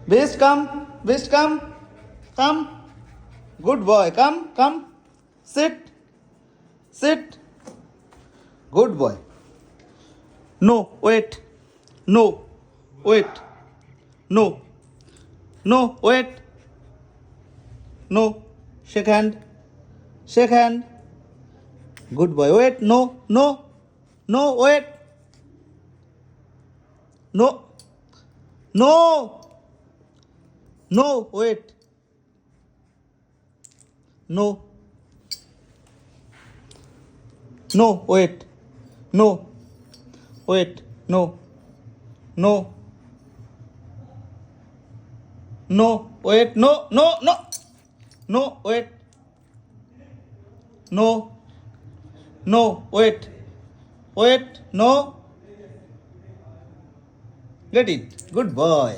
Beast, come. Beast, come. Come. Good boy. Come. Come. Sit. Sit. Good boy. No. Wait. No. Wait. No. No. Wait. No. Shake hand. Shake hand. Good boy. Wait. No. No. No. Wait. No. No. No. Wait. No. No. Wait. No. Wait. No. No. No. Wait. No. No. No. No. Wait. No. No. Wait. Wait. No. Get it. Good boy.